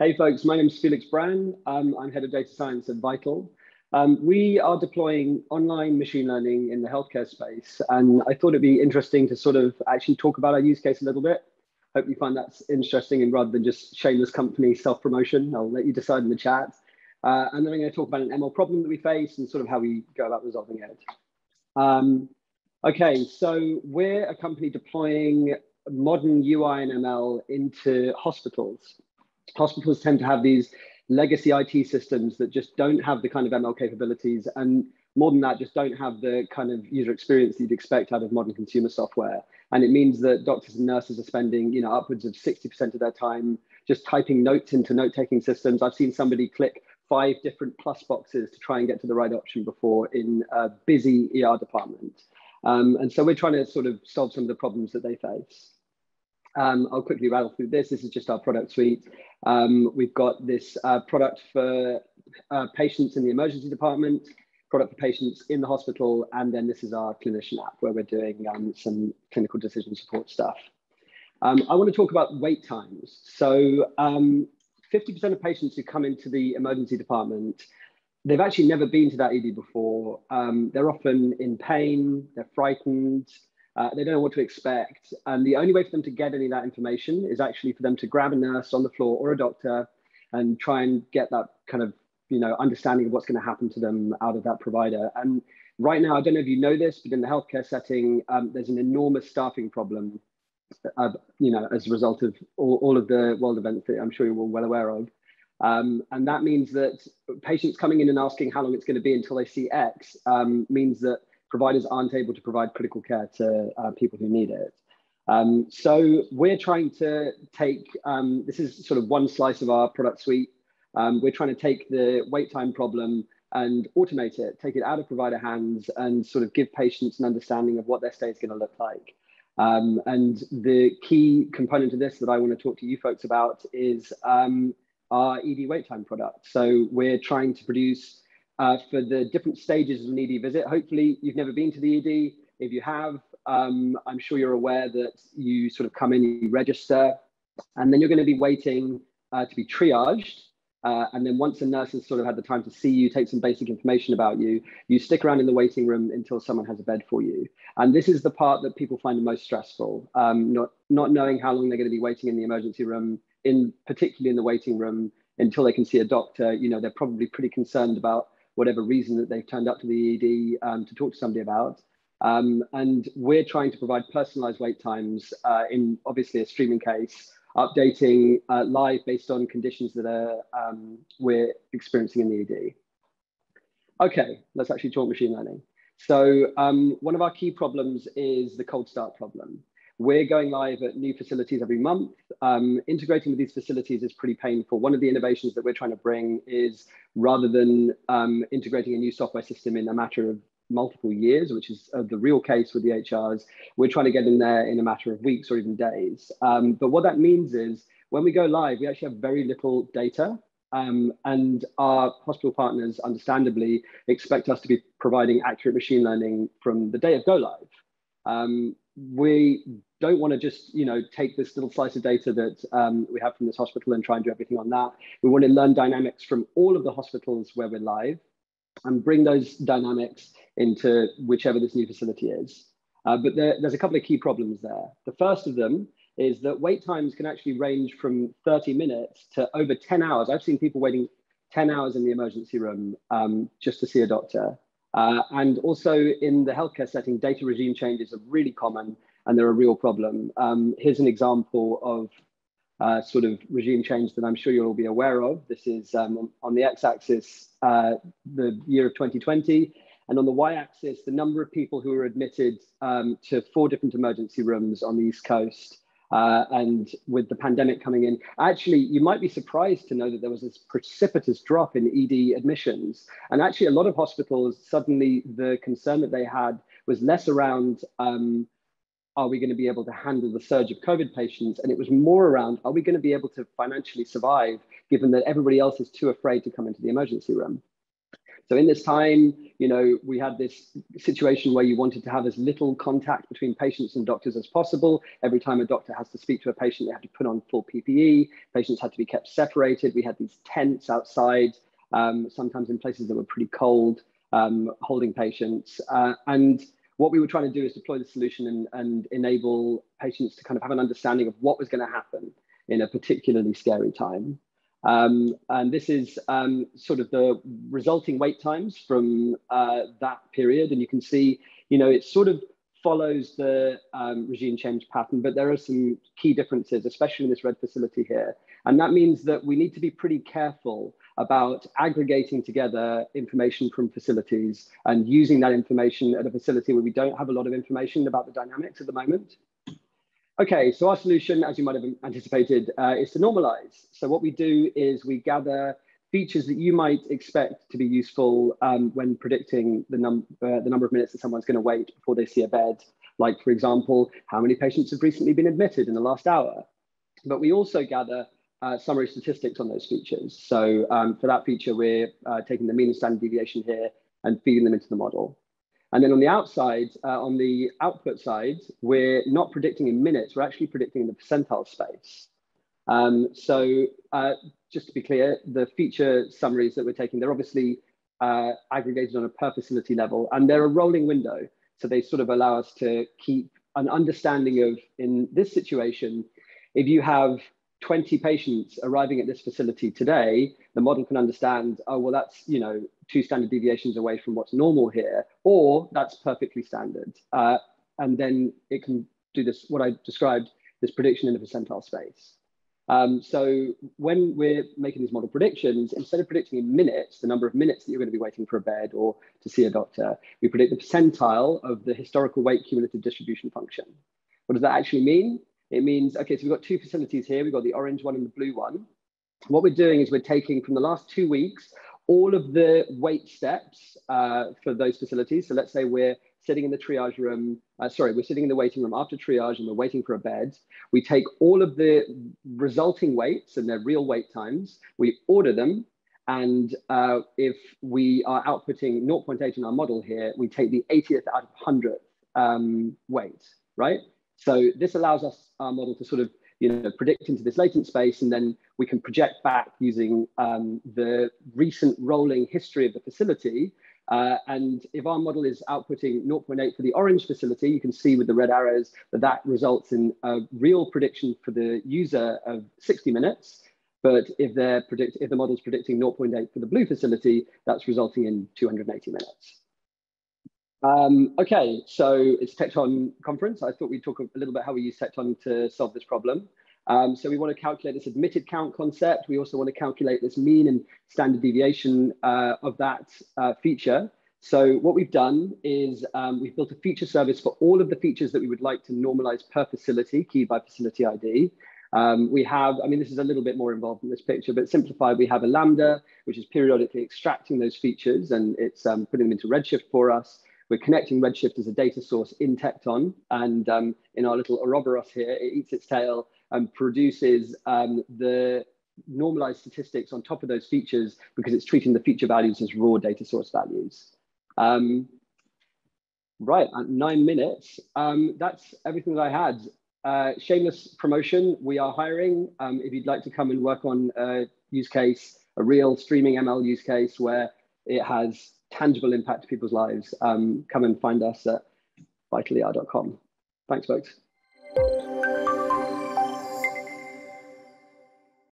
Hey folks, my name is Felix Brann. I'm head of data science at Vital. We are deploying online machine learning in the healthcare space, and I thought it'd be interesting to sort of actually talk about our use case a little bit. Hope you find that's interesting, and rather than just shameless company self-promotion, I'll let you decide in the chat. And then I'm going to talk about an ML problem that we face and sort of how we go about resolving it. Okay, so we're a company deploying modern UI and ML into hospitals. Hospitals tend to have these legacy IT systems that just don't have the kind of ML capabilities, and more than that, just don't have the kind of user experience that you'd expect out of modern consumer software. And it means that doctors and nurses are spending, upwards of 60% of their time just typing notes into note-taking systems. I've seen somebody click 5 different plus boxes to try and get to the right option before in a busy ER department. And so we're trying to sort of solve some of the problems that they face. I'll quickly rattle through this. This is just our product suite. We've got this product for patients in the emergency department, product for patients in the hospital, and then this is our clinician app where we're doing some clinical decision support stuff. I want to talk about wait times. So 50% of patients who come into the emergency department, they've actually never been to that ED before. They're often in pain, they're frightened, they don't know what to expect. And the only way for them to get any of that information is actually for them to grab a nurse on the floor or a doctor and try and get that kind of, understanding of what's going to happen to them out of that provider. And right now, I don't know if you know this, but in the healthcare setting, there's an enormous staffing problem, as a result of all of the world events that I'm sure you're all well aware of. And that means that patients coming in and asking how long it's going to be until they see X means that providers aren't able to provide critical care to people who need it. So we're trying to take, this is sort of one slice of our product suite. We're trying to take the wait time problem and automate it, take it out of provider hands and sort of give patients an understanding of what their stay is going to look like. And the key component of this that I want to talk to you folks about is our ED wait time product. So we're trying to produce for the different stages of an ED visit. Hopefully you've never been to the ED. If you have, I'm sure you're aware that you sort of come in, you register, and then you're going to be waiting to be triaged. And then once a nurse has sort of had the time to see you, take some basic information about you, you stick around in the waiting room until someone has a bed for you. And this is the part that people find the most stressful, not knowing how long they're going to be waiting in the emergency room, particularly in the waiting room, until they can see a doctor. They're probably pretty concerned about whatever reason that they've turned up to the ED to talk to somebody about. And we're trying to provide personalized wait times in obviously a streaming case, updating live based on conditions that we're experiencing in the ED. Okay, let's actually talk machine learning. So one of our key problems is the cold start problem. We're going live at new facilities every month. Integrating with these facilities is pretty painful. One of the innovations that we're trying to bring is rather than integrating a new software system in a matter of multiple years, which is the real case with the HRs, we're trying to get in there in a matter of weeks or even days. But what that means is when we go live, we actually have very little data. And our hospital partners understandably expect us to be providing accurate machine learning from the day of go live. We don't want to just take this little slice of data that we have from this hospital and try and do everything on that. We want to learn dynamics from all of the hospitals where we're live and bring those dynamics into whichever this new facility is. But there's a couple of key problems there. The first of them is that wait times can actually range from 30 minutes to over 10 hours. I've seen people waiting 10 hours in the emergency room just to see a doctor. And also in the healthcare setting, data regime changes are really common and they're a real problem. Here's an example of sort of regime change that I'm sure you'll all be aware of. This is on the x-axis, the year of 2020, and on the y-axis, the number of people who were admitted to 4 different emergency rooms on the East Coast. And with the pandemic coming in, actually, you might be surprised to know that there was this precipitous drop in ED admissions. And actually, a lot of hospitals, suddenly the concern that they had was less around, are we going to be able to handle the surge of COVID patients? And it was more around, are we going to be able to financially survive, given that everybody else is too afraid to come into the emergency room? So in this time, we had this situation where you wanted to have as little contact between patients and doctors as possible. Every time a doctor has to speak to a patient, they have to put on full PPE. Patients had to be kept separated. We had these tents outside, sometimes in places that were pretty cold, holding patients. And what we were trying to do is deploy the solution and enable patients to kind of have an understanding of what was going to happen in a particularly scary time. And this is sort of the resulting wait times from that period. And you can see, it sort of follows the regime change pattern, but there are some key differences, especially in this red facility here. And that means that we need to be pretty careful about aggregating together information from facilities and using that information at a facility where we don't have a lot of information about the dynamics at the moment. Okay, so our solution, as you might have anticipated, is to normalize. So what we do is we gather features that you might expect to be useful when predicting the number of minutes that someone's going to wait before they see a bed. Like, for example, how many patients have recently been admitted in the last hour. But we also gather summary statistics on those features. So for that feature, we're taking the mean and standard deviation here and feeding them into the model. And then on the outside, on the output side, we're not predicting in minutes, we're actually predicting in the percentile space. So just to be clear, the feature summaries that we're taking, they're obviously aggregated on a per facility level, and they're a rolling window. So they sort of allow us to keep an understanding of, in this situation, if you have 20 patients arriving at this facility today, the model can understand, oh, well, that's 2 standard deviations away from what's normal here, or that's perfectly standard. And then it can do this, what I described, this prediction in the percentile space. So when we're making these model predictions, instead of predicting in minutes, the number of minutes that you're going to be waiting for a bed or to see a doctor, we predict the percentile of the historical wait cumulative distribution function. What does that actually mean? It means, okay, so we've got 2 facilities here. We've got the orange one and the blue one. What we're doing is we're taking from the last 2 weeks, all of the wait steps for those facilities. So let's say we're sitting in the triage room, we're sitting in the waiting room after triage and we're waiting for a bed. We take all of the resulting waits and their real wait times, we order them. And if we are outputting 0.8 in our model here, we take the 80th out of 100th wait, right? So this allows us, our model, to sort of predict into this latent space, and then we can project back using the recent rolling history of the facility. And if our model is outputting 0.8 for the orange facility, you can see with the red arrows that results in a real prediction for the user of 60 minutes. But if the model is predicting 0.8 for the blue facility, that's resulting in 280 minutes. Okay, so it's Tecton conference. I thought we'd talk a little bit how we use Tecton to solve this problem. So we want to calculate this admitted count concept. We also want to calculate this mean and standard deviation of that feature. So what we've done is we've built a feature service for all of the features that we would like to normalize per facility, keyed by facility ID. We have, this is a little bit more involved in this picture, but simplified, we have a Lambda, which is periodically extracting those features, and it's putting them into Redshift for us. We're connecting Redshift as a data source in Tecton, and in our little Ouroboros here, it eats its tail and produces the normalized statistics on top of those features because it's treating the feature values as raw data source values. Right, at 9 minutes, that's everything that I had. Shameless promotion, we are hiring. If you'd like to come and work on a use case, a real streaming ML use case where it has tangible impact to people's lives, come and find us at vitally.com. Thanks, folks.